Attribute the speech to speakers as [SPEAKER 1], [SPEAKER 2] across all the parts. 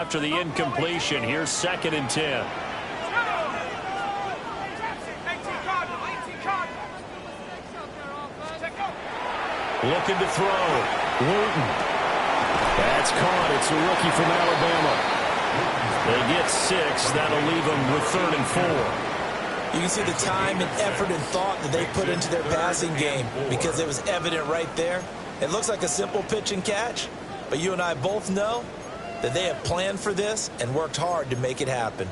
[SPEAKER 1] After the incompletion, here's 2nd and 10. Looking to throw. Wooten. That's caught. It's a rookie from Alabama. They get 6. That'll leave them with 3rd and 4.
[SPEAKER 2] You can see the time and effort and thought that they put into their passing game because it was evident right there. It looks like a simple pitch and catch, but you and I both know that they have planned for this and worked hard to make it happen.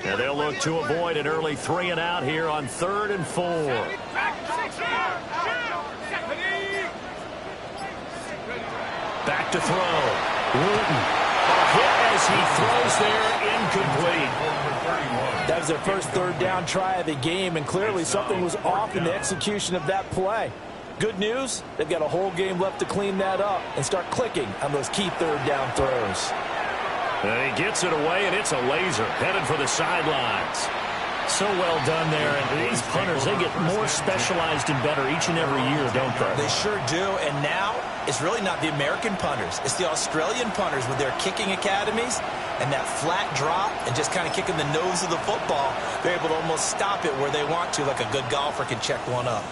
[SPEAKER 1] Now they'll look to avoid an early 3 and out here on 3rd and 4. Back to throw. Wooten. Hit as he throws there, incomplete.
[SPEAKER 2] That was their first 3rd down try of the game, and clearly something was off in the execution of that play. Good news, they've got a whole game left to clean that up and start clicking on those key 3rd down throws.
[SPEAKER 1] And he gets it away, and it's a laser headed for the sidelines. So well done there. And these punters, they get more specialized and better each and every year, don't they?
[SPEAKER 2] They sure do. And now it's really not the American punters. It's the Australian punters with their kicking academies and that flat drop and just kind of kicking the nose of the football. They're able to almost stop it where they want to, like a good golfer can check one up.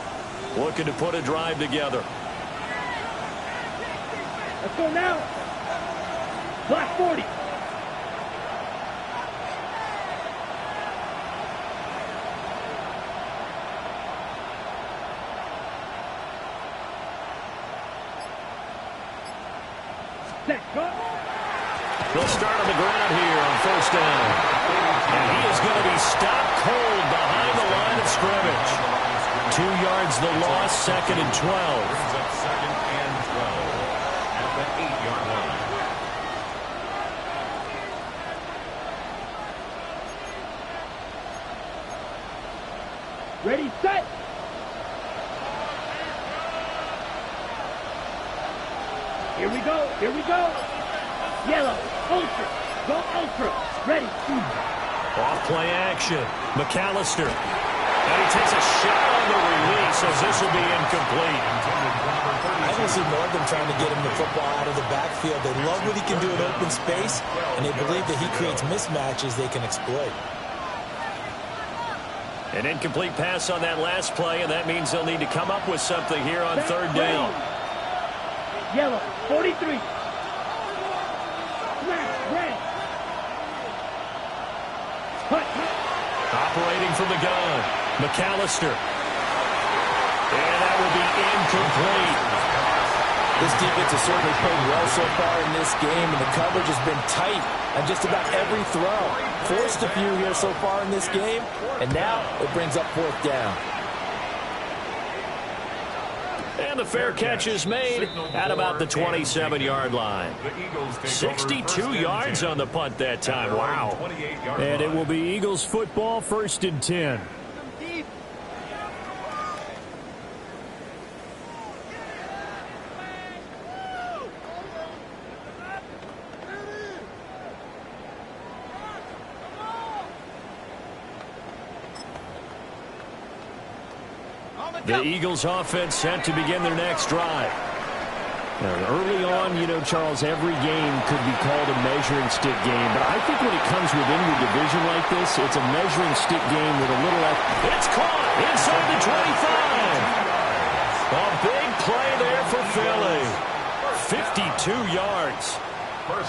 [SPEAKER 1] Looking to put a drive together.
[SPEAKER 3] Let's go now. Block 40.
[SPEAKER 1] They'll start on the ground here on 1st down. And he is going to be stopped cold behind the line of scrimmage. 2 yards the loss, 2nd and 12.
[SPEAKER 4] Brings up 2nd and 12 at the 8-yard line.
[SPEAKER 3] Ready, set. Here we go. Here we go. Yellow. Ultra. Go ultra. Ready.
[SPEAKER 1] Off play action. McAllister. And he takes a shot on the release as this will be incomplete.
[SPEAKER 2] I don't see more of them trying to get him the football out of the backfield. They love what he can do in open space, and they believe that he creates mismatches they can exploit.
[SPEAKER 1] An incomplete pass on that last play, and that means they'll need to come up with something here on 3rd down.
[SPEAKER 3] Yellow. 43. Red.
[SPEAKER 1] Operating from the gun. McAllister. And that will be incomplete.
[SPEAKER 2] This defense has certainly played well so far in this game, and the coverage has been tight on just about every throw. Forced a few here so far in this game, and now it brings up 4th down.
[SPEAKER 1] And the fair catch is made at about the 27-yard line. 62 yards on the punt that time. Wow. And it will be Eagles football, 1st and 10. The Eagles offense set to begin their next drive. Now, early on, you know, Charles, every game could be called a measuring stick game. But I think when it comes within your division like this, it's a measuring stick game with a little effort. It's caught inside the 25. A big play there for Philly. 52 yards.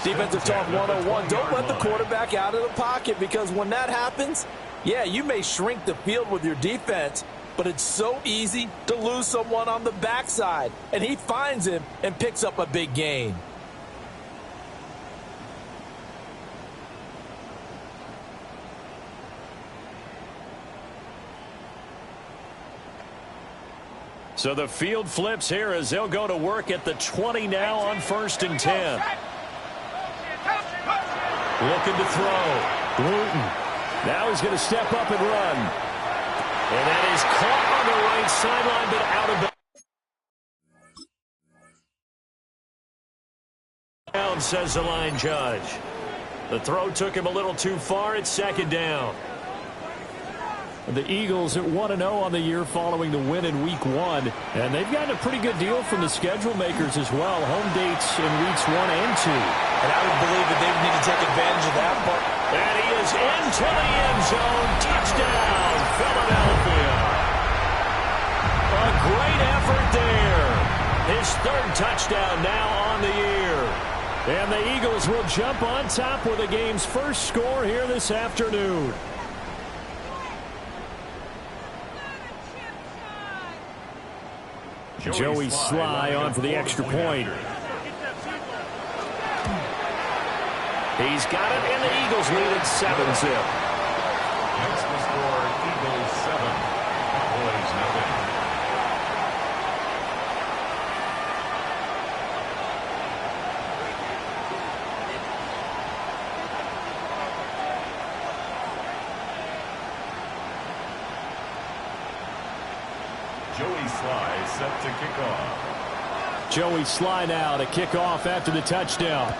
[SPEAKER 2] Defensive talk 101. Don't let the quarterback out of the pocket, because when that happens, yeah, you may shrink the field with your defense, but it's so easy to lose someone on the backside. And he finds him and picks up a big gain.
[SPEAKER 1] So the field flips here as they'll go to work at the 20 now on 1st and 10. Looking to throw. Wooten. Now he's going to step up and run. And that is caught on the right sideline, but out of bounds, says the line judge. The throw took him a little too far. It's 2nd down. The Eagles at 1-0 on the year following the win in Week 1. And they've gotten a pretty good deal from the schedule makers as well. Home dates in Weeks 1 and 2.
[SPEAKER 2] And I would believe that they would need to take advantage of that part.
[SPEAKER 1] And he is into the end zone. Touchdown, Philadelphia. A great effort there. His third touchdown now on the year. And the Eagles will jump on top with the game's first score here this afternoon. Joey Sly on for the extra point. He's got it, and the Eagles lead at 7-zip.
[SPEAKER 4] Next the score, Eagles 7, Cowboys nothing. Joey Sly set to kick off.
[SPEAKER 1] Joey Sly now to kick off after the touchdown.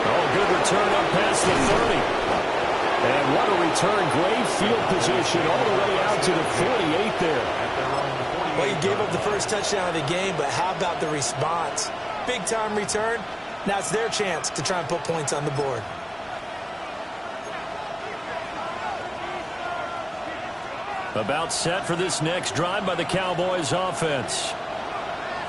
[SPEAKER 1] Oh, good return up past the 30. And what a return. Great field position all the way out to the 48 there.
[SPEAKER 2] Well, he gave up the first touchdown of the game, but how about the response? Big-time return. Now it's their chance to try and put points on the board.
[SPEAKER 1] About set for this next drive by the Cowboys offense.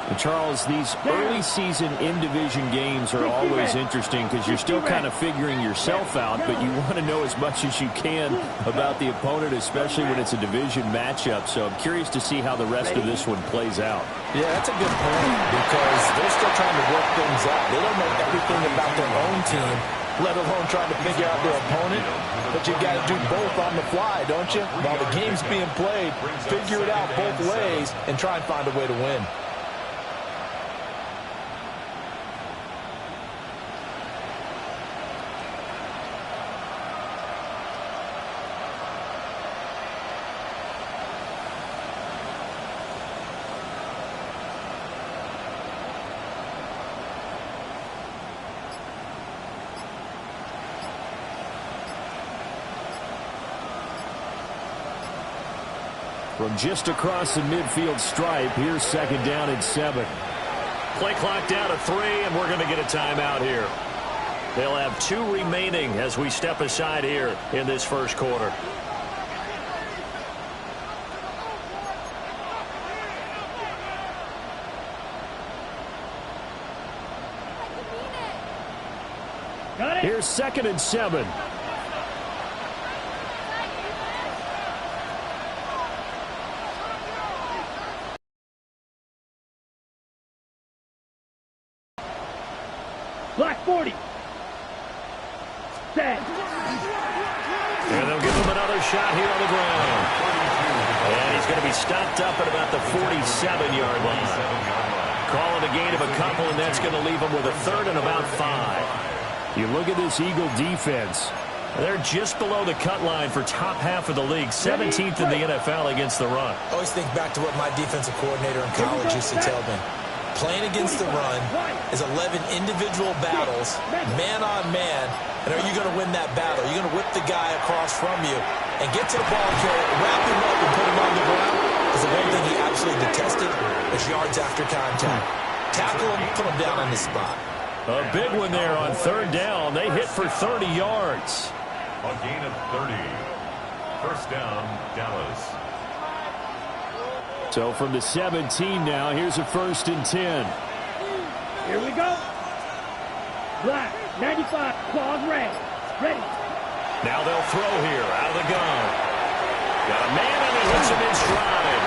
[SPEAKER 1] And Charles, these early season in-division games are always interesting because you're still kind of figuring yourself out, but you want to know as much as you can about the opponent, especially when it's a division matchup. So I'm curious to see how the rest of this one plays out.
[SPEAKER 2] Yeah, that's a good point because they're still trying to work things out. They don't know everything about their own team, let alone trying to figure out their opponent. But you got to do both on the fly, don't you? While the game's being played, figure it out both ways and try and find a way to win.
[SPEAKER 1] From just across the midfield stripe, here's second down and 7. Play clock down to 3, and we're going to get a timeout here. They'll have 2 remaining as we step aside here in this first quarter. Here's second and 7.
[SPEAKER 3] Black 40. Set.
[SPEAKER 1] And they'll give him another shot here on the ground. And he's going to be stopped up at about the 47-yard line. Calling a gain of a couple, and that's going to leave him with a third and about 5. You look at this Eagle defense. They're just below the cut line for top half of the league, 17th in the NFL against the run.
[SPEAKER 2] I always think back to what my defensive coordinator in college used to tell me. Playing against the run is 11 individual battles, man on man, and are you going to win that battle? Are you going to whip the guy across from you and get to the ball carrier, wrap him up, and put him on the ground? Because the one thing he absolutely detested is yards after contact. Tackle him, put him down on the spot.
[SPEAKER 1] A big one there on third down. They hit for 30 yards.
[SPEAKER 4] A gain of 30. First down, Dallas.
[SPEAKER 1] So from the 17 now, here's a first and 10.
[SPEAKER 3] Here we go. Black, 95, claws red. Ready.
[SPEAKER 1] Now they'll throw here out of the gun. Got a man and he hits him in stride.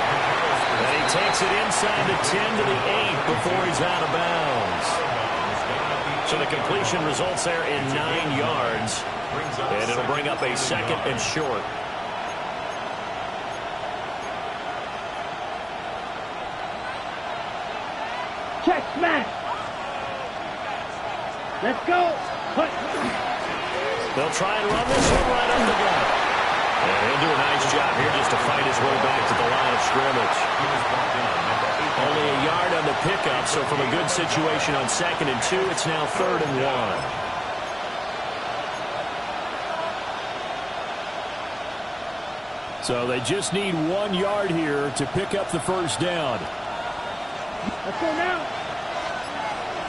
[SPEAKER 1] And he takes it inside the 10 to the 8 before he's out of bounds. So the completion results there in 9 yards. And it'll bring up a second and short.
[SPEAKER 3] Check, smash. Let's go. Put.
[SPEAKER 1] They'll try and run this one right up the gut. And he'll do a nice job here just to fight his way back to the line of scrimmage. Only a yard on the pickup, so from a good situation on 2nd and 2, it's now 3rd and 1. So they just need 1 yard here to pick up the first down.
[SPEAKER 3] Let's go now.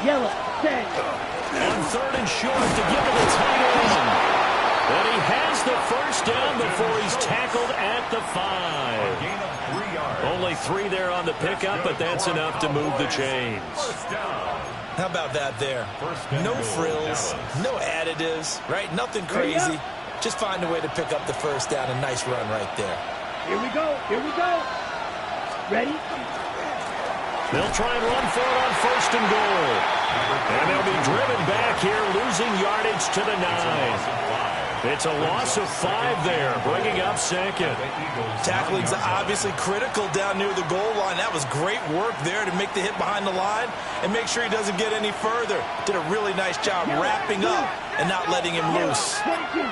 [SPEAKER 3] Yellow, set.
[SPEAKER 1] On 3rd and short to give it to tight end. And he has the first down before he's tackled at the 5.
[SPEAKER 4] Gain of 3 yards.
[SPEAKER 1] Only 3 there on the pickup, but that's enough to move the chains.
[SPEAKER 4] First down.
[SPEAKER 2] How about that there? No frills, no additives, right? Nothing crazy. Just find a way to pick up the first down. A nice run right there.
[SPEAKER 3] Here we go. Here we go. Ready?
[SPEAKER 1] They'll try and run for it on 1st and goal. And they'll be driven back here, losing yardage to the 9. It's a loss of 5 there, bringing up 2nd.
[SPEAKER 2] Tackling's obviously critical down near the goal line. That was great work there to make the hit behind the line and make sure he doesn't get any further. Did a really nice job wrapping up and not letting him loose.
[SPEAKER 3] 22.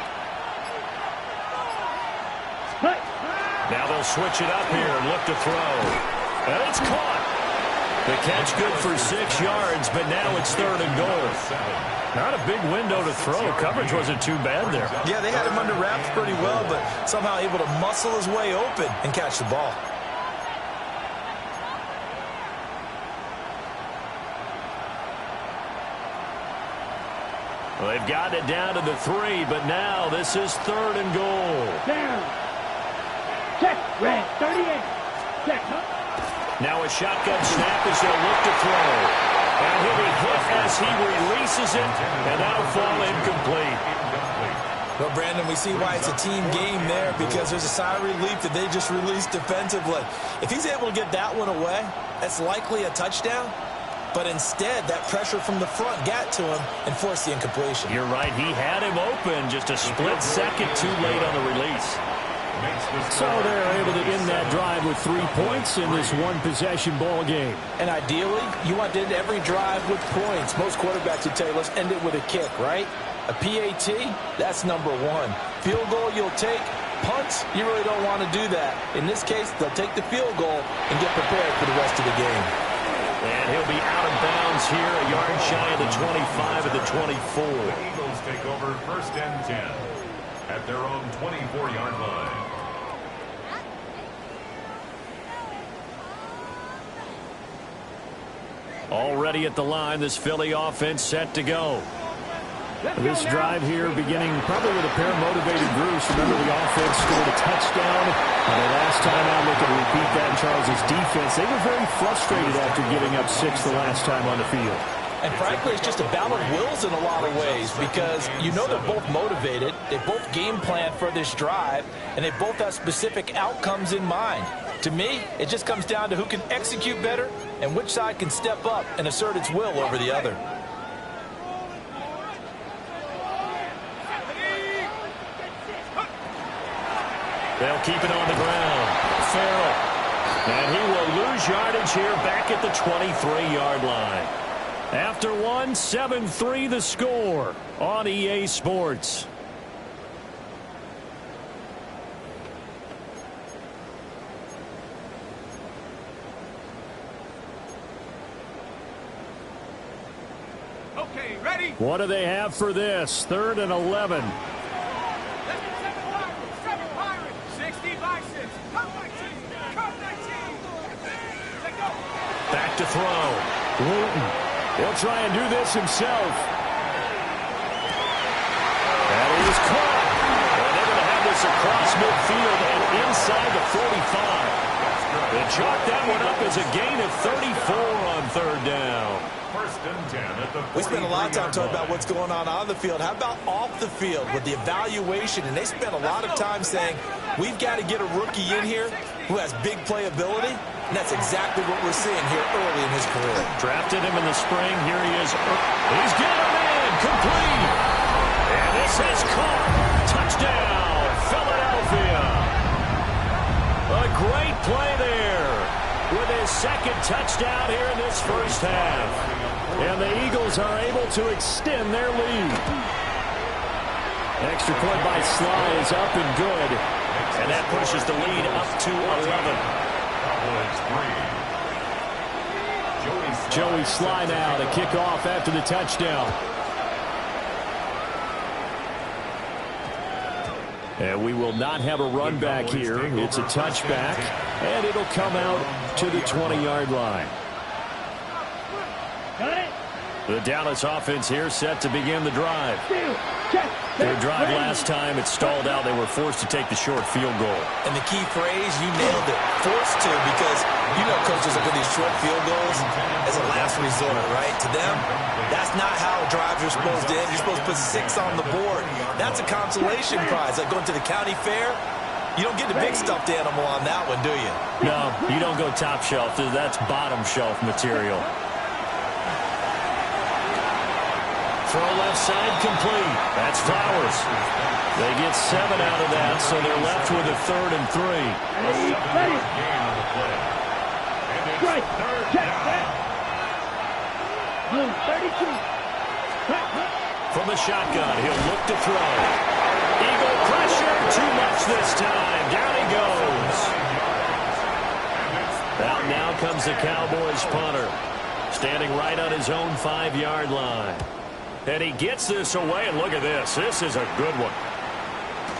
[SPEAKER 1] Now they'll switch it up here and look to throw. And it's caught. The catch good for 6 yards, but now it's 3rd and goal. Not a big window to throw. Coverage wasn't too bad there.
[SPEAKER 2] Yeah, they had him under wraps pretty well, but somehow able to muscle his way open and catch the ball.
[SPEAKER 1] Well, they've gotten it down to the 3, but now this is 3rd and goal.
[SPEAKER 3] Down. Check. Red. 38. Check.
[SPEAKER 1] Now a shotgun snap as they'll look to throw. And he'll be hit as he releases it, and that'll fall incomplete.
[SPEAKER 2] Well, Brandon, we see why it's a team game there, because there's a sigh of relief that they just released defensively. If he's able to get that one away, that's likely a touchdown. But instead, that pressure from the front got to him and forced the incompletion.
[SPEAKER 1] You're right. He had him open, just a split second too late on the release. So they're able to end that drive with 3 points in this one-possession ball game.
[SPEAKER 2] And ideally, you want to end every drive with points. Most quarterbacks would tell you, let's end it with a kick, right? A PAT, that's number 1. Field goal, you'll take. Punts, you really don't want to do that. In this case, they'll take the field goal and get prepared for the rest of the game.
[SPEAKER 1] And he'll be out of bounds here, a yard shy of the 25 of the 24.
[SPEAKER 4] The Eagles take over 1st and 10 at their own 24-yard line.
[SPEAKER 1] Already at the line, this Philly offense set to go. This drive here beginning probably with a pair of motivated Bruce. Remember, the offense scored a touchdown. And the last time out, look at repeat that in Charles' defense. They were very frustrated after giving up 6 the last time on the field.
[SPEAKER 2] And frankly, it's just a battle of wills in a lot of ways, because you know they're both motivated, they both game plan for this drive, and they both have specific outcomes in mind. To me, it just comes down to who can execute better and which side can step up and assert its will over the other.
[SPEAKER 1] They'll keep it on the ground. Farrell. And he will lose yardage here back at the 23-yard line. After one, 7-3 the score on EA Sports.
[SPEAKER 5] Okay, ready?
[SPEAKER 1] What do they have for this? 3rd and 11.
[SPEAKER 5] 60 by 6. Come 19. Come 19. Let go.
[SPEAKER 1] Back to throw. Wooten. He'll try and do this himself. And he is caught. And they're going to have this across midfield and inside the 45. They chalk that one up as a gain of 34 on 3rd down.
[SPEAKER 4] 1st and 10 at the 43-yard line.
[SPEAKER 2] We spent a lot of time talking about what's going on the field. How about off the field with the evaluation? And they spent a lot of time saying, we've got to get a rookie in here who has big playability. And that's exactly what we're seeing here early in his career.
[SPEAKER 1] Drafted him in the spring. Here he is. He's got him in. Complete. And this is caught. Touchdown, Philadelphia. A great play there with his 2nd touchdown here in this first half. And the Eagles are able to extend their lead. Extra point by Sly is up and good. And that pushes the lead up to 11.
[SPEAKER 4] Cowboys 3.
[SPEAKER 1] Joey Sly now to kick off after the touchdown. And we will not have a run back here. It's a touchback, and it'll come out to the 20-yard line.
[SPEAKER 3] Got it?
[SPEAKER 1] The Dallas offense here set to begin the drive. Their drive last time, it stalled out. They were forced to take the short field goal.
[SPEAKER 2] And the key phrase, you nailed it, forced to, because you know coaches look at these short field goals as a last resort, right? To them, that's not how drives are supposed to end. You're supposed to put 6 on the board. That's a consolation prize. Like going to the county fair, you don't get the big stuffed animal on that one, do you?
[SPEAKER 1] No, you don't go top shelf. That's bottom shelf material. Throw left side complete. That's Flowers. They get 7 out of that, so they're left with a 3rd and 3.
[SPEAKER 3] Right. Check that. Blue 32.
[SPEAKER 1] From the shotgun, he'll look to throw. Eagle pressure. Too much this time. Down he goes. Out now comes the Cowboys punter. Standing right on his own 5-yard line. And he gets this away, and look at this. This is a good one.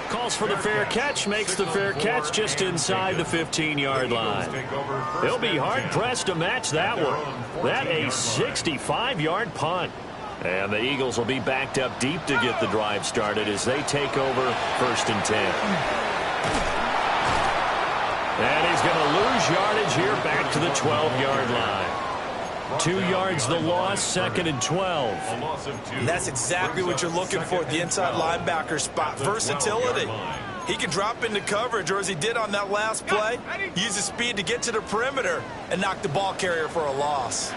[SPEAKER 1] Calls for the fair catch, makes the fair catch just inside the 15-yard line. They'll be hard-pressed to match that one. That a 65-yard punt. And the Eagles will be backed up deep to get the drive started as they take over 1st and 10. And he's going to lose yardage here back to the 12-yard line. 2 yards the loss, 2nd and 12.
[SPEAKER 2] And that's exactly what you're looking for at the inside linebacker spot. Versatility. He can drop into coverage, or as he did on that last play, use his speed to get to the perimeter and knock the ball carrier for a loss.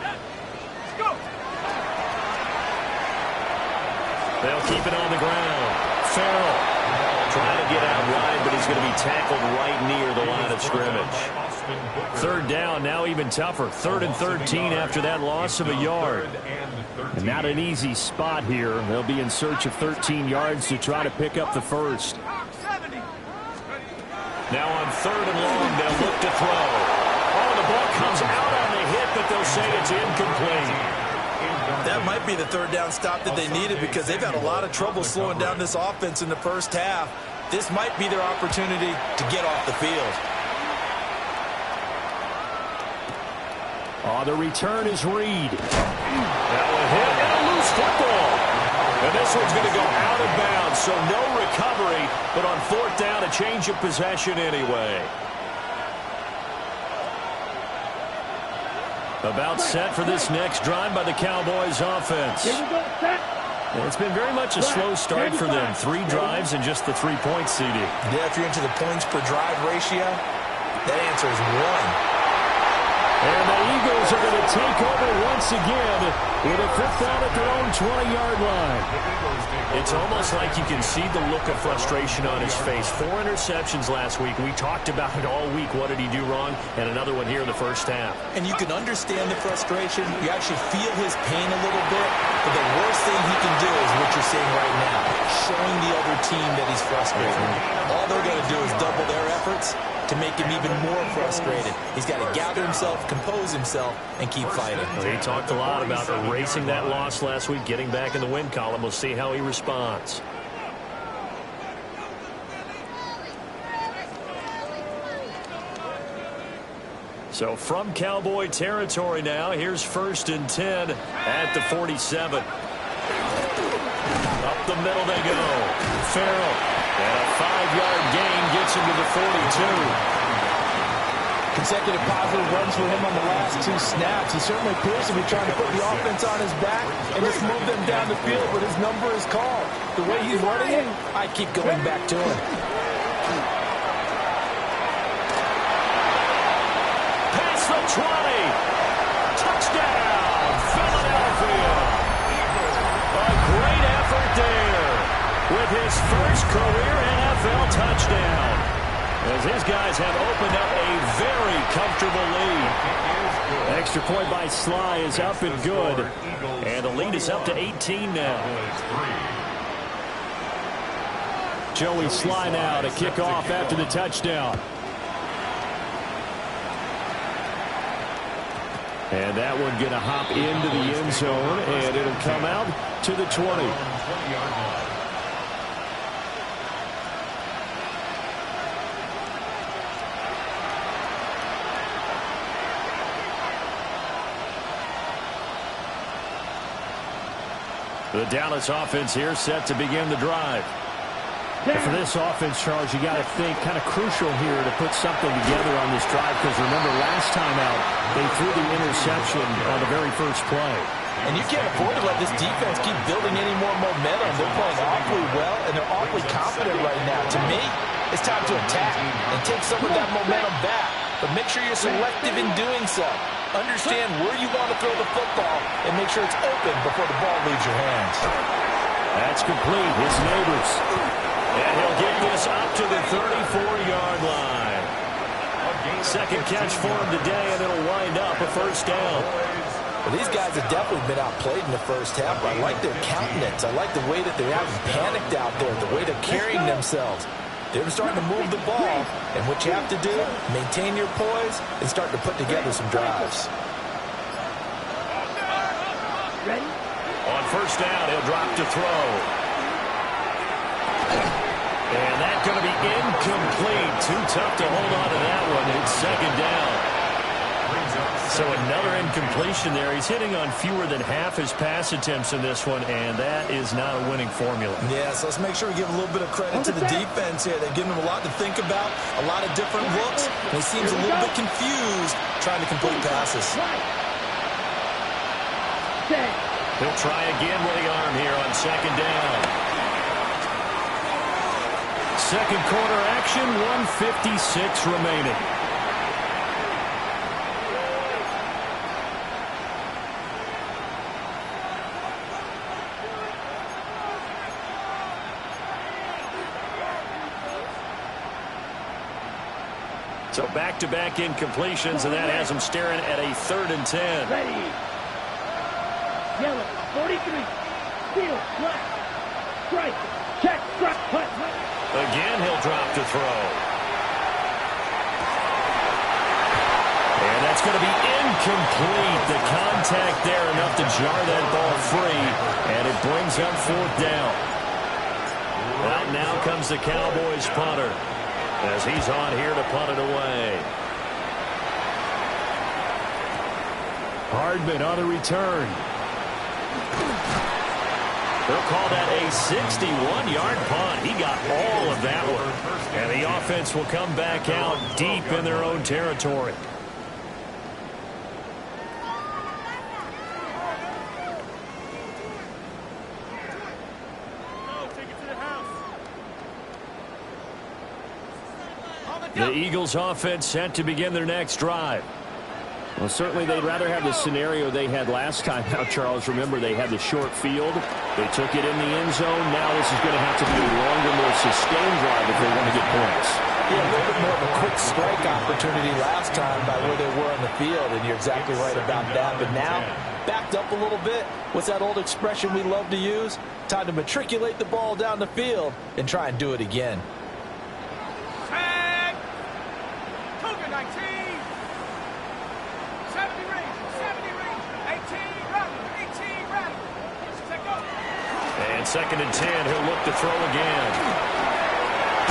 [SPEAKER 1] They'll keep it on the ground. Farrell trying to get out wide, but he's going to be tackled right near the line of scrimmage. 3rd down, now even tougher. 3rd and 13 after that loss of a yard. And not an easy spot here. They'll be in search of 13 yards to try to pick up the first. Now on 3rd and long, they'll look to throw. Oh, the ball comes out on the hit, but they'll say it's incomplete.
[SPEAKER 2] That might be the 3rd down stop that they needed, because they've had a lot of trouble slowing down this offense in the first half. This might be their opportunity to get off the field.
[SPEAKER 1] Oh, the return is Reed. That one hit and a loose football. And this one's going to go out of bounds, so no recovery, but on 4th down, a change of possession anyway. About set for this next drive by the Cowboys offense.
[SPEAKER 3] Here we go, set.
[SPEAKER 1] It's been very much a slow start for them. 3 drives and just the 3-point seeding.
[SPEAKER 2] Yeah, if you're into the points per drive ratio, that answer is 1.
[SPEAKER 1] And the Eagles are going to take over once again with a 5th down at their own 20-yard line. It's almost like you can see the look of frustration on his face. 4 interceptions last week. We talked about it all week. What did he do wrong? And another one here in the first half.
[SPEAKER 2] And you can understand the frustration. You actually feel his pain a little bit. But the worst thing he can do is what you're seeing right now, showing the other team that he's frustrated. All they're going to do is double their efforts to make him even more frustrated. He's got to gather himself, compose himself, and keep fighting.
[SPEAKER 1] Well, he talked a lot about erasing that loss last week, getting back in the win column. We'll see how he responds. So from Cowboy territory now, here's 1st and 10 at the 47. Up the middle they go. Farrell. And a 5-yard gain gets him to the 42.
[SPEAKER 2] Consecutive positive runs for him on the last 2 snaps. He certainly appears to be trying to put the offense on his back and just move them down the field, but his number is called. The way he's running it, I keep going back to him.
[SPEAKER 1] Past the 20. Touchdown, Philadelphia. A great effort there with his first career NFL touchdown, as his guys have opened up a very comfortable lead. Extra point by Sly is up and good, and the lead is up to 18 now. Joey Sly now to kick off after the touchdown. And that one going to hop into the end zone, and it'll come out to the 20.
[SPEAKER 4] 20-yard line.
[SPEAKER 1] The Dallas offense here set to begin the drive. And for this offense, Charles, you got to think kind of crucial here to put something together on this drive, because remember last time out they threw the interception on the very first play.
[SPEAKER 2] And you can't afford to let this defense keep building any more momentum. They're playing awfully well, and they're awfully confident right now. To me, it's time to attack and take some of that momentum back. But make sure you're selective in doing so. Understand where you want to throw the football and make sure it's open before the ball leaves your hands.
[SPEAKER 1] That's complete. His neighbors. And he'll get this up to the 34-yard line. Second catch for him today, and it'll wind up a first down.
[SPEAKER 2] Well, these guys have definitely been outplayed in the first half. I like their countenance. I like the way that they haven't panicked out there, the way they're carrying themselves. They're starting to move the ball, and what you have to do, maintain your poise and start to put together some drives.
[SPEAKER 3] Ready?
[SPEAKER 1] On first down, he'll drop to throw. And that's going to be incomplete. Too tough to hold on to that one. It's second down. So another incompletion there. He's hitting on fewer than half his pass attempts in this one, and that is not a winning formula.
[SPEAKER 2] Yeah, so let's make sure we give a little bit of credit to the defense here. They're giving him a lot to think about, a lot of different looks, and he seems a little bit confused trying to complete passes.
[SPEAKER 1] He'll try again with the arm here on second down. Second quarter action, 1:56 remaining. So back-to-back incompletions, and that has them staring at a 3rd and 10.
[SPEAKER 3] Ready. Yellow, 43. Field, flat. Strike. Check, strike, putt.
[SPEAKER 1] Again, he'll drop to throw. And that's going to be incomplete. The contact there enough to jar that ball free, and it brings up 4th down. Out now comes the Cowboys punter, as he's on here to punt it away. Hardman on the return. They'll call that a 61-yard punt. He got all of that one. And the offense will come back out deep in their own territory. The Eagles offense set to begin their next drive. Well, certainly they'd rather have the scenario they had last time out, Charles. Remember, they had the short field. They took it in the end zone. Now this is going to have to be a longer, more sustained drive if they want to get points.
[SPEAKER 2] Yeah, a little bit more of a quick strike opportunity last time by where they were on the field, and you're exactly right about that. But now, backed up a little bit. What's that old expression we love to use? Time to matriculate the ball down the field and try and do it again.
[SPEAKER 5] Tag! Cougar 19! 70 rings, 18 rattle. Take off.
[SPEAKER 1] And 2nd and 10, he'll look to throw again.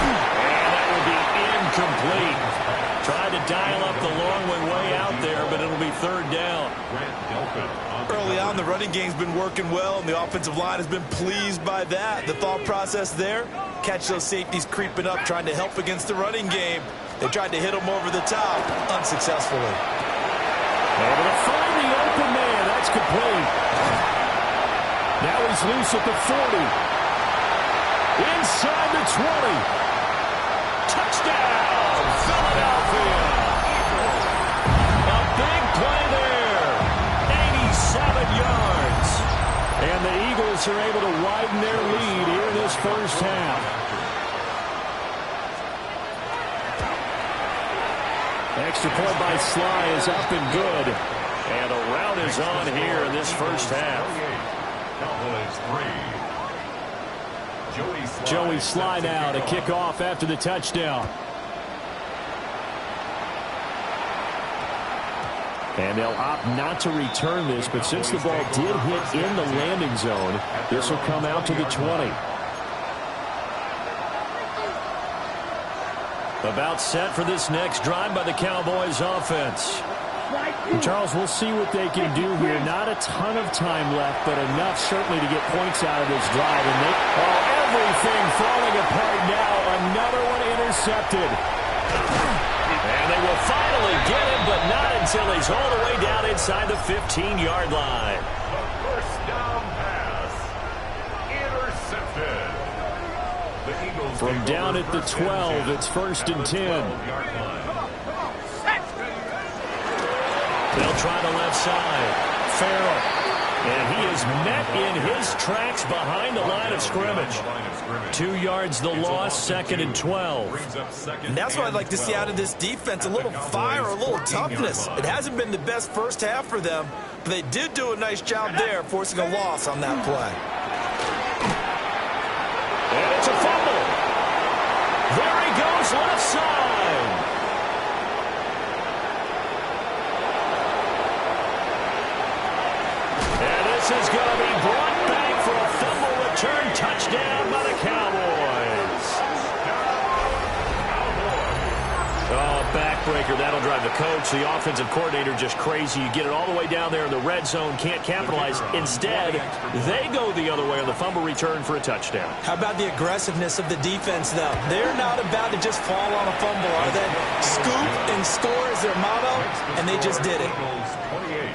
[SPEAKER 1] And that will be incomplete. Tried to dial up the long one way out there, but it'll be 3rd down.
[SPEAKER 2] Early on, the running game's been working well, and the offensive line has been pleased by that. The thought process there, catch those safeties creeping up, trying to help against the running game. They tried to hit them over the top, unsuccessfully.
[SPEAKER 1] Able to find the open man. That's complete. Now he's loose at the 40. Inside the 20. Touchdown, Philadelphia. A big play there. 87 yards. And the Eagles are able to widen their lead here in this first half. Extra point by Sly is up and good. And a rout is on here in this first half. Joey Sly now to kick off after the touchdown. And they'll opt not to return this, but since the ball did hit in the landing zone, this will come out to the 20. About set for this next drive by the Cowboys offense. And Charles, we'll see what they can do here. Not a ton of time left, but enough certainly to get points out of this drive. And everything falling apart now. Another one intercepted. And they will finally get him, but not until he's all the way down inside the 15-yard line.
[SPEAKER 4] The first down pass. Intercepted. The Eagles
[SPEAKER 1] from down at the 12, it's 1st and 10. They'll try the left side. Farrell. And he is met in his tracks behind the line of scrimmage. 2 yards the loss, 2nd and 12.
[SPEAKER 2] And that's what I'd like to see out of this defense, a little fire, a little toughness. It hasn't been the best first half for them, but they did do a nice job there, forcing a loss on that play.
[SPEAKER 1] And it's a fumble. There he goes, left side. And this is going to be brought back for a fumble return touchdown by the Cowboys. Oh, backbreaker. That'll drive the coach, the offensive coordinator, just crazy. You get it all the way down there in the red zone, can't capitalize. Instead, they go the other way on the fumble return for a touchdown.
[SPEAKER 2] How about the aggressiveness of the defense, though? They're not about to just fall on a fumble, are they? Scoop and score is their motto, and they just did it.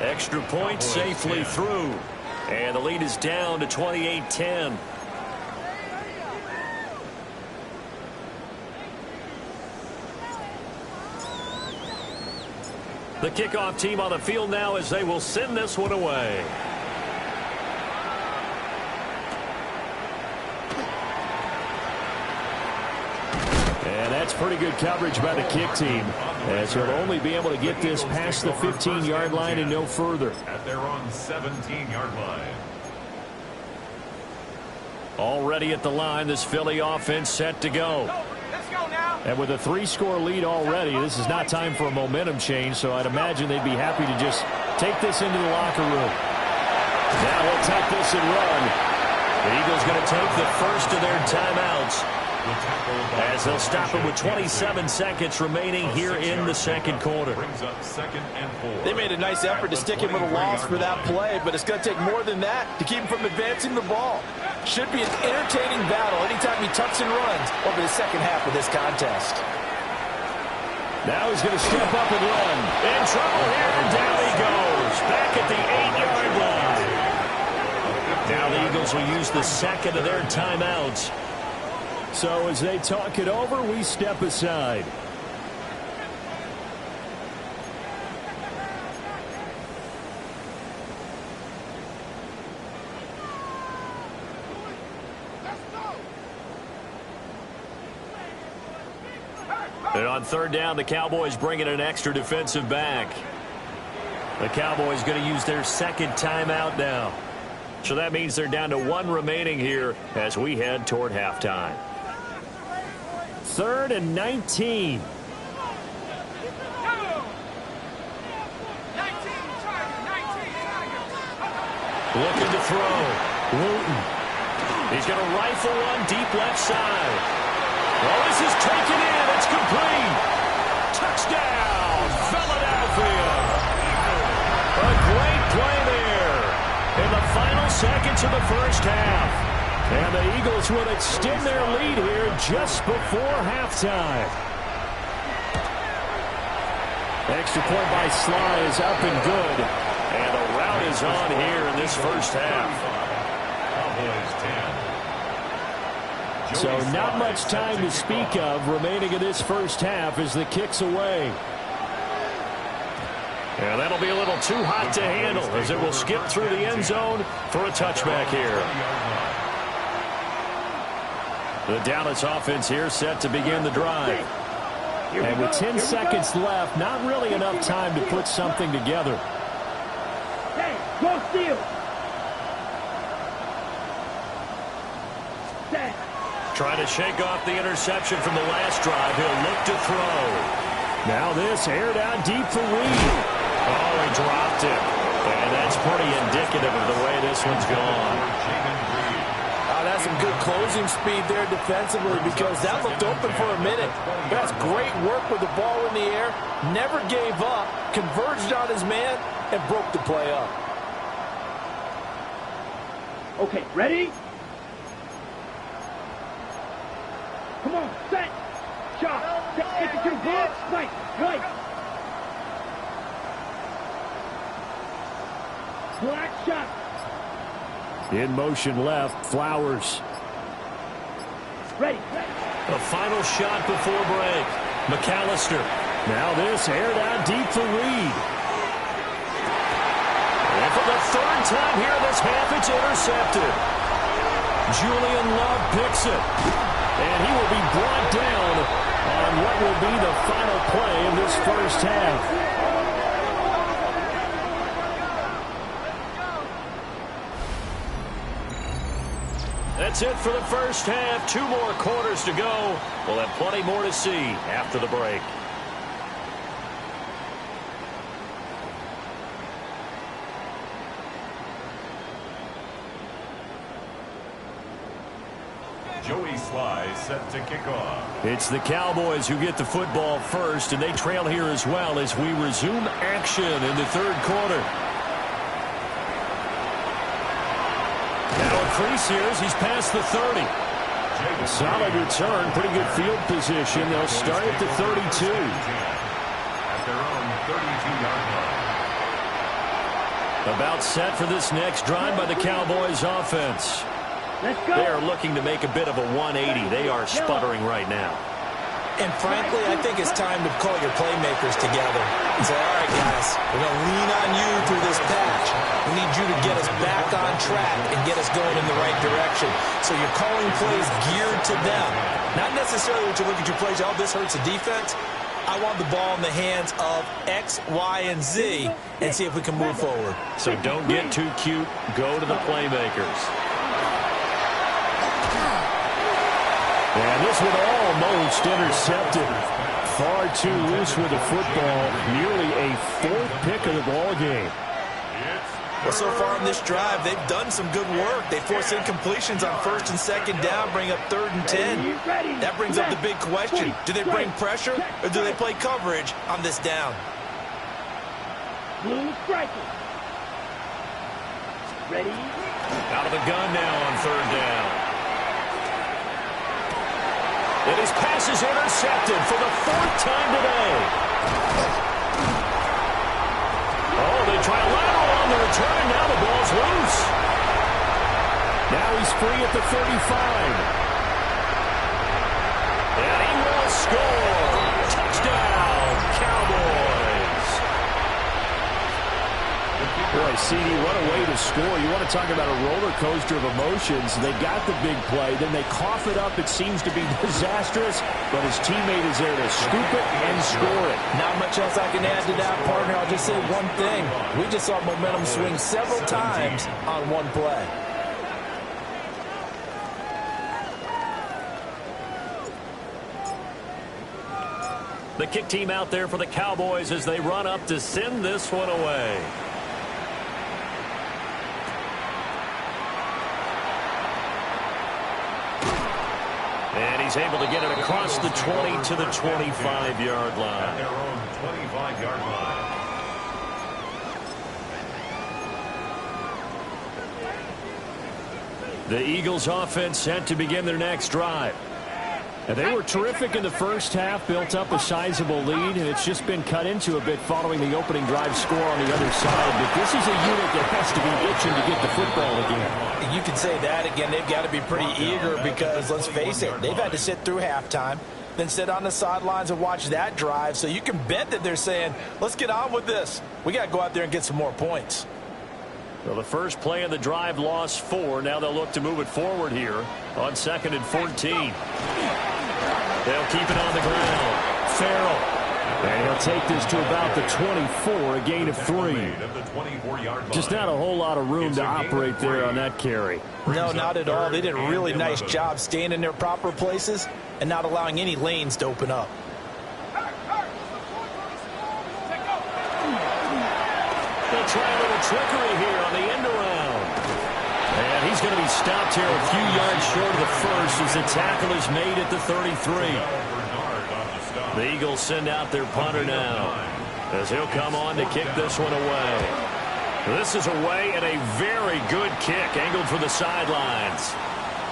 [SPEAKER 1] Extra point safely through. And the lead is down to 28-10. The kickoff team on the field now as they will send this one away. And that's pretty good coverage by the kick team, as he'll only be able to get this past the 15-yard line and no further.
[SPEAKER 4] At their own 17-yard line.
[SPEAKER 1] Already at the line, this Philly offense set to go.
[SPEAKER 5] Let's go now.
[SPEAKER 1] And with a 3-score lead already, this is not time for a momentum change, so I'd imagine they'd be happy to just take this into the locker room. Now he'll take this and run. The Eagles going to take the first of their timeouts, as they'll stop it with 27 seconds remaining here in the second quarter.
[SPEAKER 2] They made a nice effort to stick him with a loss for that play, but it's going to take more than that to keep him from advancing the ball. Should be an entertaining battle anytime he tucks and runs over the second half of this contest.
[SPEAKER 1] Now he's going to step up and run. In trouble here, and down he goes. Back at the 8-yard line. Now the Eagles will use the second of their timeouts. So as they talk it over, we step aside. And on third down, the Cowboys bring in an extra defensive back. The Cowboys going to use their second timeout now. So that means they're down to 1 remaining here as we head toward halftime. 3rd and 19. Looking to throw. Wooten. He's going to rifle one deep left side. Well, this is taken in. It's complete. Touchdown, Philadelphia. A great play there in the final seconds of the first half. And the Eagles will extend their lead here just before halftime. Extra point by Sly is up and good. And the rout is on here in this first half. So not much time to speak of remaining in this first half as the kick's away. And that'll be a little too hot to handle as it will skip through the end zone for a touchback here. The Dallas offense here set to begin the drive. And with 10 seconds left, not really enough time to put something together.
[SPEAKER 3] Hey, go steal.
[SPEAKER 1] Trying to shake off the interception from the last drive. He'll look to throw. Now this aired out deep for Reed. Oh, he dropped it. And that's pretty indicative of the way this one's gone.
[SPEAKER 2] That's some good closing speed there defensively because that looked open for a minute. That's great work with the ball in the air. Never gave up, converged on his man, and broke the play up.
[SPEAKER 3] Okay, ready? Come on, set. Shot. Get the 2 balls. Nice, nice. Black shot.
[SPEAKER 1] In motion left, Flowers.
[SPEAKER 3] Ready.
[SPEAKER 1] The final shot before break. McAllister. Now this aired out deep for Reed. And for the 3rd time here in this half, it's intercepted. Julian Love picks it. And he will be brought down on what will be the final play in this first half. That's it for the first half. 2 more quarters to go. We'll have plenty more to see after the break.
[SPEAKER 4] Joey Sly set to kick off.
[SPEAKER 1] It's the Cowboys who get the football first, and they trail here as well as we resume action in the 3rd quarter. Now increase here as he's past the 30. A solid return, pretty good field position. They'll start at the 32.
[SPEAKER 4] At their own 32-yard line.
[SPEAKER 1] About set for this next drive by the Cowboys offense.
[SPEAKER 3] Let's go.
[SPEAKER 1] They are looking to make a bit of a 180. They are sputtering right now.
[SPEAKER 2] And frankly, I think it's time to call your playmakers together and say, all right, guys, we're going to lean on you through this patch. We need you to get us back on track and get us going in the right direction. So you're calling plays geared to them. Not necessarily what you look at your plays, oh, this hurts the defense. I want the ball in the hands of X, Y, and Z and see if we can move forward.
[SPEAKER 1] So don't get too cute. Go to the playmakers. And this one almost intercepted. Far too loose with the football. Nearly a 4th pick of the ball game.
[SPEAKER 2] Well, so far in this drive, they've done some good work. They force incompletions on 1st and 2nd down, bring up 3rd and 10. That brings up the big question. Do they bring pressure or do they play coverage on this down?
[SPEAKER 3] Blue striker. Ready?
[SPEAKER 1] Out of the gun now on 3rd down. And his pass is intercepted for the 4th time today. Oh, they try a lateral on the return. Now the ball's loose. Now he's free at the 35. And he will score. Touchdown, Cowboys. Boy, CD, what a way to score. You want to talk about a roller coaster of emotions. They got the big play, then they cough it up. It seems to be disastrous, but his teammate is there to scoop it and score it.
[SPEAKER 2] Not much else I can add to that, partner. I'll just say one thing. We just saw momentum swing several times on one play.
[SPEAKER 1] The kick team out there for the Cowboys as they run up to send this one away. And he's able to get it across the 20 to the 25-yard line.
[SPEAKER 4] At their own 25-yard line.
[SPEAKER 1] The Eagles offense set to begin their next drive. And they were terrific in the first half, built up a sizable lead, and it's just been cut into a bit following the opening drive score on the other side. But this is a unit that has to be itching to get the football again.
[SPEAKER 2] You can say that again. They've got to be pretty eager because, let's face it, they've had to sit through halftime, then sit on the sidelines and watch that drive. So you can bet that they're saying, let's get on with this. We got to go out there and get some more points.
[SPEAKER 1] Well, the first play of the drive lost 4. Now they'll look to move it forward here on 2nd and 14. They'll keep it on the ground. Farrell. And he'll take this to about the 24, a gain of 3. Just not a whole lot of room to operate there on that carry.
[SPEAKER 2] No, not at all. They did a really nice job staying in their proper places and not allowing any lanes to open up.
[SPEAKER 1] They'll try a little trickery here on the end around. And he's going to be stopped here a few yards short of the first as the tackle is made at the 33. The Eagles send out their punter now as he'll come on to kick this one away. This is away and a very good kick angled for the sidelines.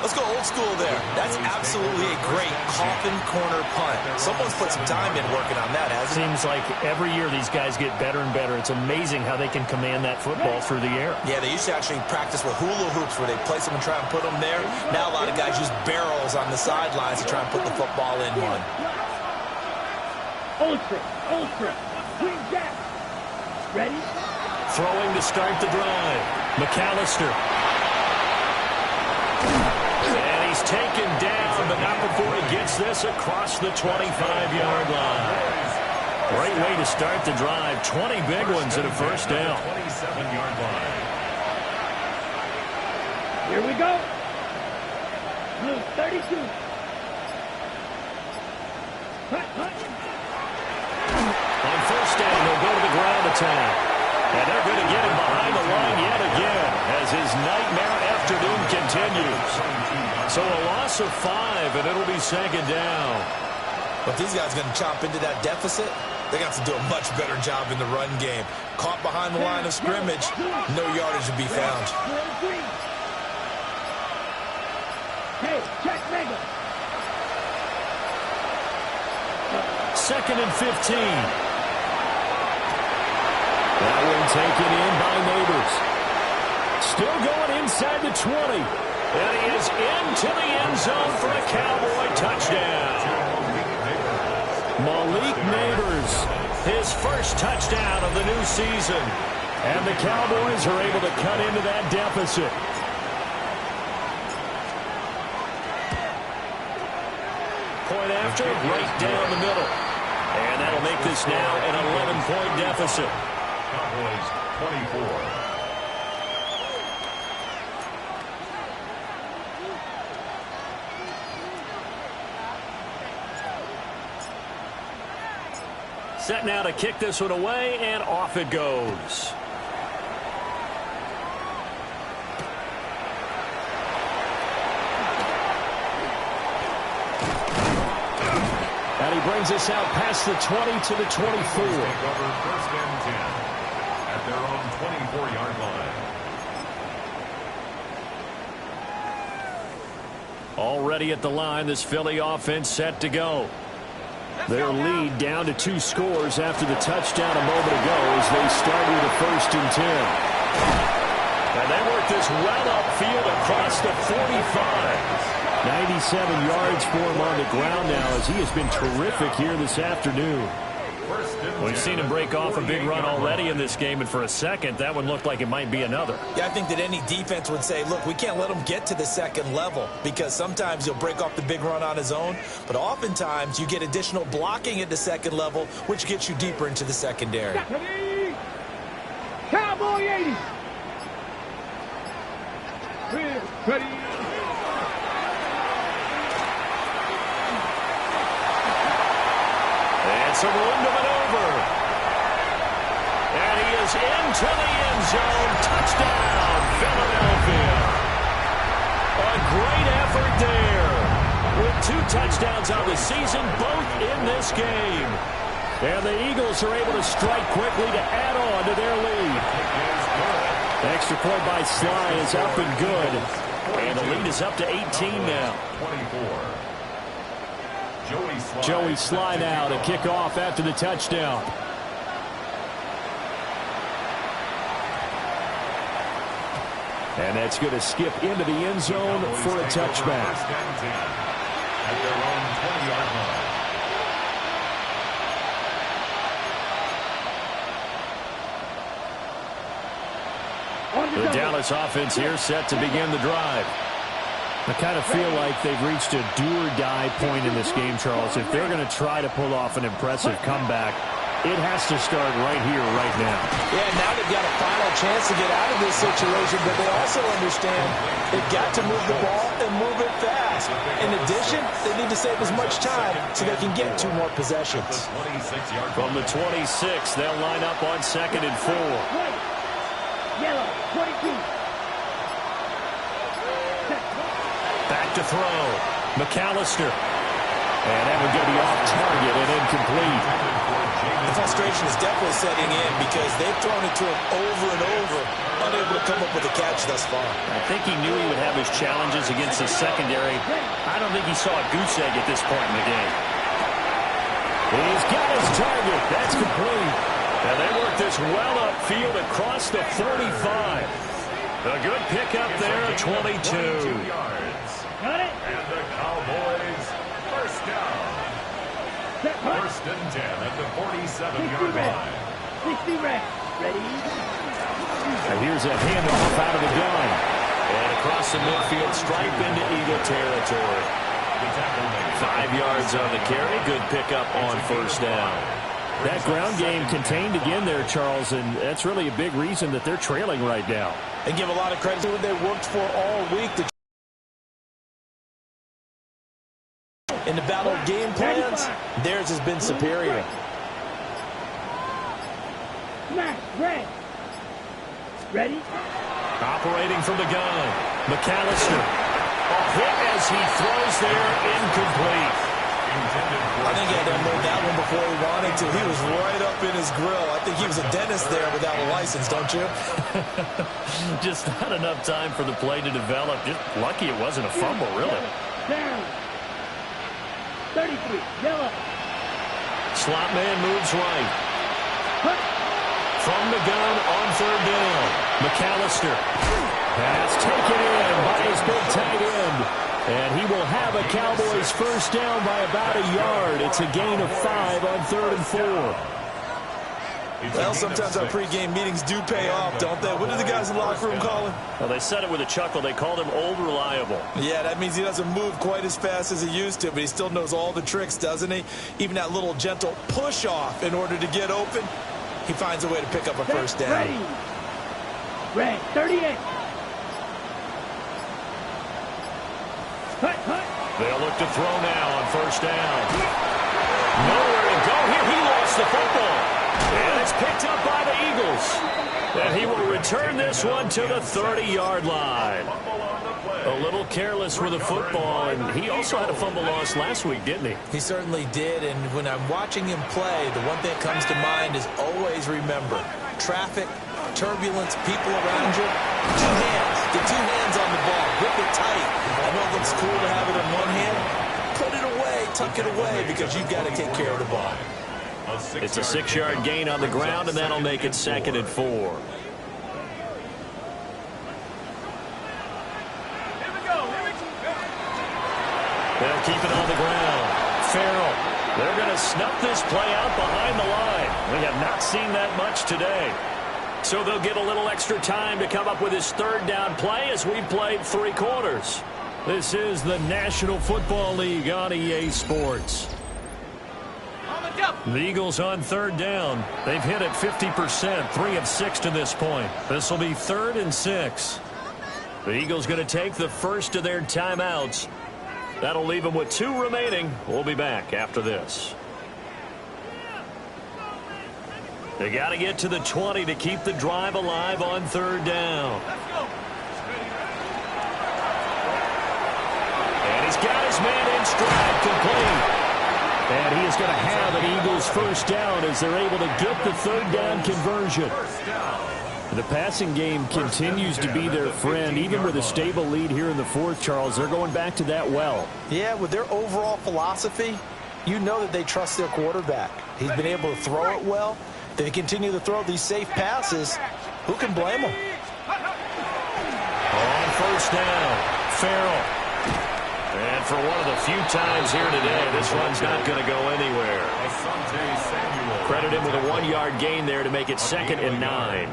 [SPEAKER 2] Let's go old school there. That's absolutely a great coffin corner punt. Someone's put some time in working on that, hasn't it?
[SPEAKER 1] Seems like every year these guys get better and better. It's amazing how they can command that football through the air.
[SPEAKER 2] Yeah, they used to actually practice with hula hoops where they place them and try and put them there. Now a lot of guys use barrels on the sidelines to try and put the football in one.
[SPEAKER 3] Ultra, ultra, swing jack. Ready?
[SPEAKER 1] Throwing to start the drive. McAllister. And he's taken down, but not before he gets this across the 25-yard line. Great way to start the drive. 20 big ones at a first down.
[SPEAKER 4] 27-yard line.
[SPEAKER 3] Here we go. Blue 32. Hut, hut.
[SPEAKER 1] On first down, they'll go to the ground attack. And they're going to get him behind the line yet again as his nightmare afternoon continues. So a loss of 5, and it'll be second down.
[SPEAKER 2] But these guys are going to chop into that deficit. They got to do a much better job in the run game. Caught behind the line of scrimmage, no yardage to be found.
[SPEAKER 3] Hey, check mega.
[SPEAKER 1] Second and 15. That one taken in by Neighbors. Still going inside the 20. And he is into the end zone for a Cowboy touchdown. Malik Neighbors, his first touchdown of the new season. And the Cowboys are able to cut into that deficit. Point after, right down the middle. And that'll make this now an 11-point deficit.
[SPEAKER 4] Cowboys 24.
[SPEAKER 1] Set now to kick this one away, and off it goes. And he brings us out past the 20 to the 24.
[SPEAKER 4] Take over first and 10 at their own 24-yard line.
[SPEAKER 1] Already at the line, this Philly offense set to go. Their lead down to 2 scores after the touchdown a moment ago as they start with a first and 10. And they work this well upfield across the 45. 97 yards for him on the ground now as he has been terrific here this afternoon. We've seen him break off a big run already in this game, and for a second, that one looked like it might be another.
[SPEAKER 2] Yeah, I think that any defense would say, look, we can't let him get to the second level because sometimes he'll break off the big run on his own, but oftentimes you get additional blocking at the second level, which gets you deeper into the secondary.
[SPEAKER 3] Cowboy 80. Ready.
[SPEAKER 1] And some room to maneuver. And he is into the end zone. Touchdown, Philadelphia. A great effort there. With 2 touchdowns on the season, both in this game. And the Eagles are able to strike quickly to add on to their lead. The extra point by Sly is up and good. And the lead is up to 18 now.
[SPEAKER 4] 24.
[SPEAKER 1] Joey Sly now to kick off after the touchdown. And that's going to skip into the end zone for a touchback.
[SPEAKER 4] At their own 20-yard line.
[SPEAKER 1] The Dallas offense here set to begin the drive. I kind of feel like they've reached a do-or-die point in this game, Charles. If they're going to try to pull off an impressive comeback, it has to start right here, right now.
[SPEAKER 2] Yeah, now they've got a final chance to get out of this situation, but they also understand they've got to move the ball and move it fast. In addition, they need to save as much time so they can get 2 more possessions.
[SPEAKER 1] From the 26, they'll line up on 2nd and 4.
[SPEAKER 3] Yellow, 22.
[SPEAKER 1] Back to throw. McAllister. And that one going to be off target and incomplete.
[SPEAKER 2] The frustration is definitely setting in because they've thrown it to him over and over, unable to come up with a catch thus far.
[SPEAKER 1] I think he knew he would have his challenges against the secondary. I don't think he saw a goose egg at this point in the game. He's got his target. That's complete. And they work this well upfield across the 45. A good pickup there at 22.
[SPEAKER 4] yards.
[SPEAKER 3] Got it.
[SPEAKER 4] And the Cowboys first down. First and 10 at the 47-yard line.
[SPEAKER 3] 60 red. Ready?
[SPEAKER 1] And here's a handoff out of the gun. And across the midfield, stripe into Eagle territory. 5 yards on the carry. Good pickup on first down. That ground game contained again there, Charles, and that's really a big reason that they're trailing right now.
[SPEAKER 2] And give a lot of credit to what they worked for all week. In the battle of game plans, theirs has been superior.
[SPEAKER 3] Smash, red. Ready?
[SPEAKER 1] Operating from the gun. McAllister. A hit as he throws there, incomplete.
[SPEAKER 2] I think he had to unload that one before he wanted to. He was right up in his grill. I think he was a dentist there without a license, don't you?
[SPEAKER 1] Just not enough time for the play to develop. Just lucky it wasn't a fumble, really.
[SPEAKER 3] Down. 33, yellow.
[SPEAKER 1] Slot man moves right.
[SPEAKER 3] Hut.
[SPEAKER 1] From the gun on third down. McAllister. That's taken in by his big tight end. And he will have a Cowboys first down by about a yard. It's a gain of 5 on 3rd and 4.
[SPEAKER 2] Well, sometimes our pregame meetings do pay off, don't they? What did the guys in the locker room call him?
[SPEAKER 1] Well, they said it with a chuckle. They called him Old Reliable.
[SPEAKER 2] Yeah, that means he doesn't move quite as fast as he used to, but he still knows all the tricks, doesn't he? Even that little gentle push-off in order to get open, he finds a way to pick up a first down.
[SPEAKER 3] Ready. Red, 38. Hut, hut.
[SPEAKER 1] They'll look to throw now on first down. Nowhere to go here. He lost the football. And it's picked up by the Eagles. And he will return this one to the 30-yard line. A little careless with the football, and he also had a fumble loss last week, didn't he?
[SPEAKER 2] He certainly did, and when I'm watching him play, the one thing that comes to mind is always remember, traffic, turbulence, people around you, two hands. Get two hands on the ball. Grip it tight. I know it looks cool to have it in one hand. Put it away, tuck it away, because you've got to take care of the ball.
[SPEAKER 1] It's a 6-yard gain on the ground, and that'll make it 2nd and 4. They'll keep it on the ground. Farrell. They're going to snuff this play out behind the line. We have not seen that much today. So they'll get a little extra time to come up with his 3rd down play as we played 3 quarters. This is the National Football League on EA Sports. The Eagles on 3rd down. They've hit it 50%, 3 of 6 to this point. This will be 3rd and 6. The Eagles going to take the first of their timeouts. That'll leave them with 2 remaining. We'll be back after this. They got to get to the 20 to keep the drive alive on 3rd down. And he's got his man in stride, complete. And he is going to have an Eagles first down as they're able to get the 3rd down conversion. The passing game continues to be their friend. Even with a stable lead here in the 4th, Charles, they're going back to that well.
[SPEAKER 2] Yeah, with their overall philosophy, you know that they trust their quarterback. He's been able to throw it well. They continue to throw these safe passes. Who can blame them?
[SPEAKER 1] On first down, Farrell. And for one of the few times here today, this one's not going to go anywhere. Credit him with a 1-yard gain there to make it 2nd and 9.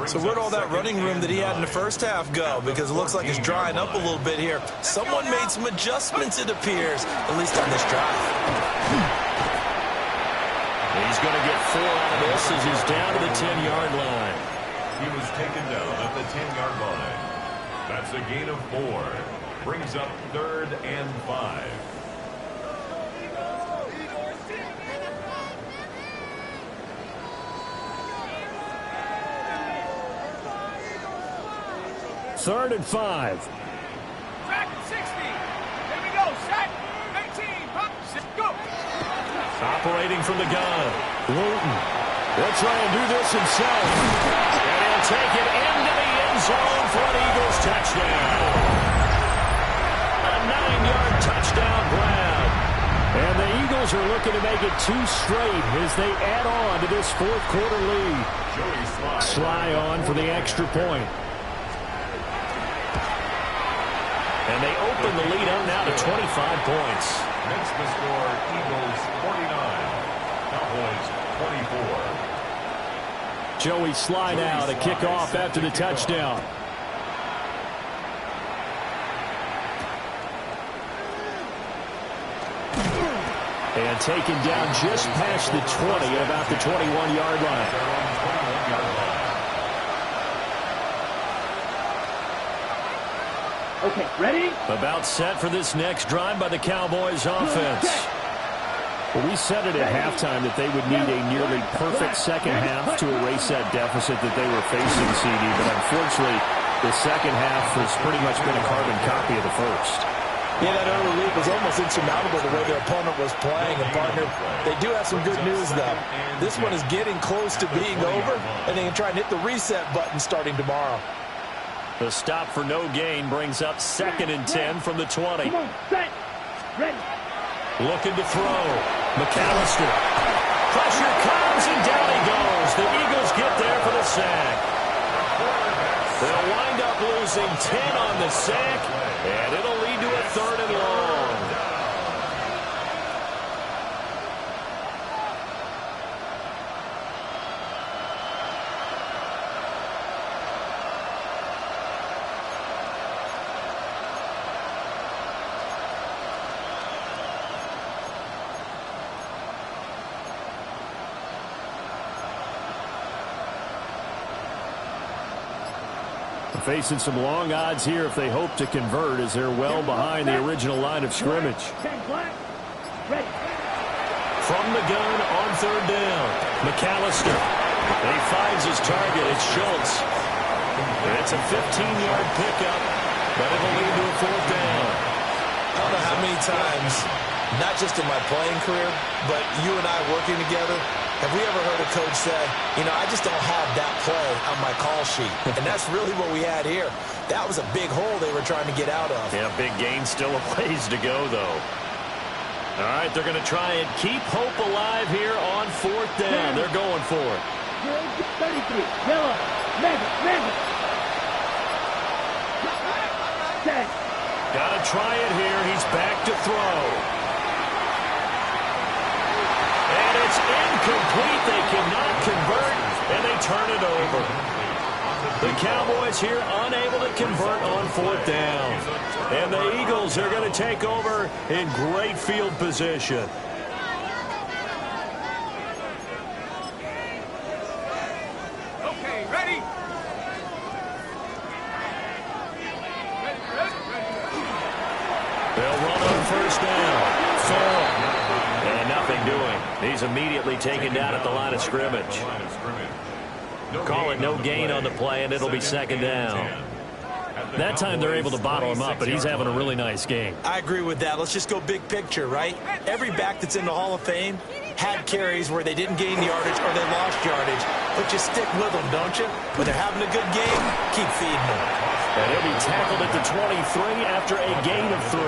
[SPEAKER 2] So where'd all that running room that he had in the first half go? Because it looks like it's drying up a little bit here. Someone made some adjustments, it appears, at least on this drive.
[SPEAKER 1] He's going to get 4 out of this as he's down to the 10-yard line.
[SPEAKER 4] He was taken down at the 10-yard line. That's a gain of 4. Brings up 3rd and 5.
[SPEAKER 1] 3rd and 5.
[SPEAKER 5] Sack 60. Here we go. Sack 19. Go.
[SPEAKER 1] Operating from the gun. Luton will try and do this himself. And he'll take it into the end zone for an Eagles touchdown. A 9-yard touchdown grab. And the Eagles are looking to make it 2 straight as they add on to this 4th quarter lead. Sly on for the extra point. And they open the lead up now to 25 points.
[SPEAKER 4] Makes the score Eagles 49, Cowboys 24.
[SPEAKER 1] Joey Sly now to kick off after the touchdown. And taken down just past the 20 at about the 21-yard line.
[SPEAKER 3] Okay, ready?
[SPEAKER 1] About set for this next drive by the Cowboys offense. Well, we said it at halftime that they would need a nearly perfect second half to erase that deficit that they were facing, CD. But unfortunately, the second half has pretty much been a carbon copy of the first.
[SPEAKER 2] Yeah, that early lead was almost insurmountable the way their opponent was playing. And, partner, they do have some good news, though. This one is getting close to being over, and they can try and hit the reset button starting tomorrow.
[SPEAKER 1] The stop for no gain brings up 2nd and 10 from the 20.
[SPEAKER 3] Come on, set, ready.
[SPEAKER 1] Looking to throw. McAllister. Pressure comes, and down he goes. The Eagles get there for the sack. They'll wind up losing 10 on the sack, and it'll lead to a 3rd and long. Facing some long odds here if they hope to convert, as they're well behind the original line of scrimmage. From the gun on 3rd down, McAllister. He finds his target. It's Schultz. It's a 15-yard pickup, but it'll lead to a 4th down.
[SPEAKER 2] I don't know how many times, not just in my playing career, but you and I working together, have we ever heard a coach say, you know, I just don't have that play on my call sheet? And that's really what we had here. That was a big hole they were trying to get out of.
[SPEAKER 1] Yeah, big gain, still a ways to go, though. All right, they're going to try and keep hope alive here on 4th down. They're going for it.
[SPEAKER 3] 33, yellow, mega. Set.
[SPEAKER 1] Got to try it here. He's back to throw. And it's incomplete. They cannot convert, and they turn it over. The Cowboys here unable to convert on 4th down. And the Eagles are going to take over in great field position.
[SPEAKER 5] Okay, ready?
[SPEAKER 1] They'll run on 1st down. Farrell. And nothing doing. He's immediately taken down at the line of scrimmage. Call it no gain on the play, and it'll be 2nd down. That time they're able to bottle him up, but he's having a really nice game.
[SPEAKER 2] I agree with that. Let's just go big picture, right? Every back that's in the Hall of Fame had carries where they didn't gain yardage or they lost yardage. But you stick with them, don't you? When they're having a good game, keep feeding them.
[SPEAKER 1] And he'll be tackled at the 23 after a gain of 3.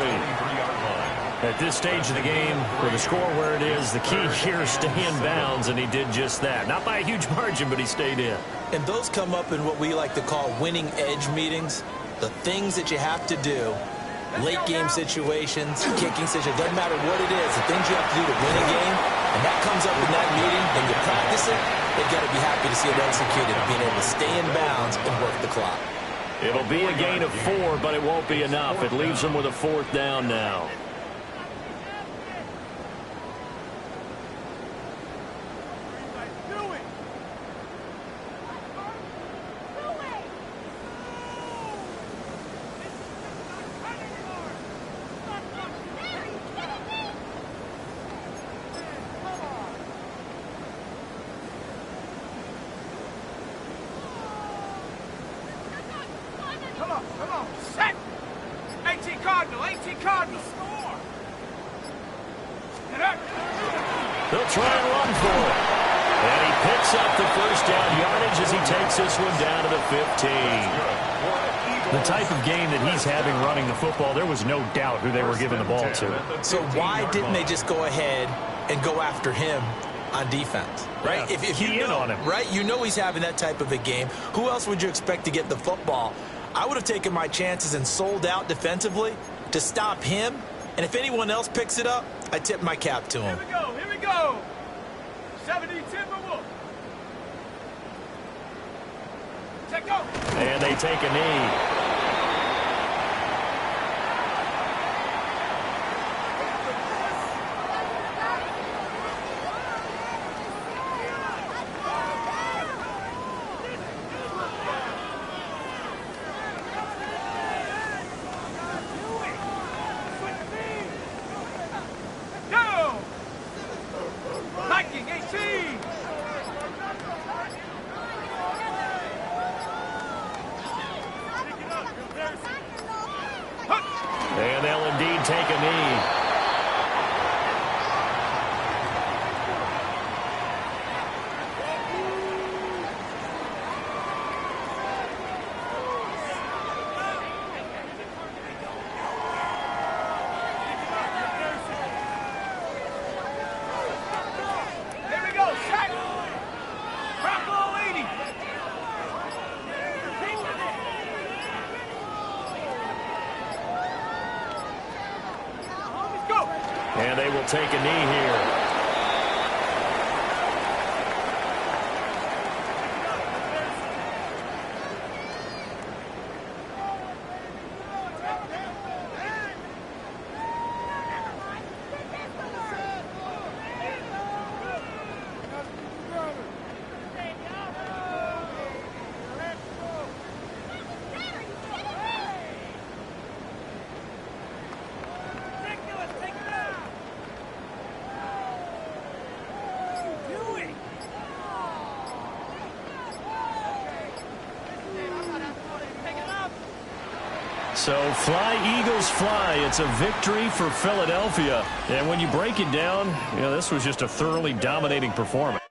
[SPEAKER 1] At this stage of the game, with the score where it is, the key here is stay in bounds, and he did just that. Not by a huge margin, but he stayed in.
[SPEAKER 2] And those come up in what we like to call winning edge meetings. The things that you have to do, late game situations, kicking situations, doesn't matter what it is, the things you have to do to win a game, and that comes up in that meeting, and you practice it, they've got to be happy to see it executed, being able to stay in bounds and work the clock.
[SPEAKER 1] It'll be a gain of 4, but it won't be enough. It leaves them with a 4th down now.
[SPEAKER 5] Come on. Come on, set. 18 Cardinal, 18 Cardinal. Score. Get up.
[SPEAKER 1] They'll try and run for it. And he picks up the first down yardage as he takes this one down to the 15. The type of game that he's having running the football, there was no doubt who they were giving the ball to.
[SPEAKER 2] So why didn't they just go ahead and go after him on defense, right?
[SPEAKER 1] Yeah,
[SPEAKER 2] if you know, on him. Right? You know he's having that type of a game. Who else would you expect to get the football? I would have taken my chances and sold out defensively to stop him. And if anyone else picks it up, I tip my cap to him.
[SPEAKER 5] Here we go, here we go. 70 Timberwolves. Take go.
[SPEAKER 1] And they take a knee. And they'll indeed take a knee. And they will take a knee here. So fly, Eagles, fly. It's a victory for Philadelphia. And when you break it down, you know, this was just a thoroughly dominating performance.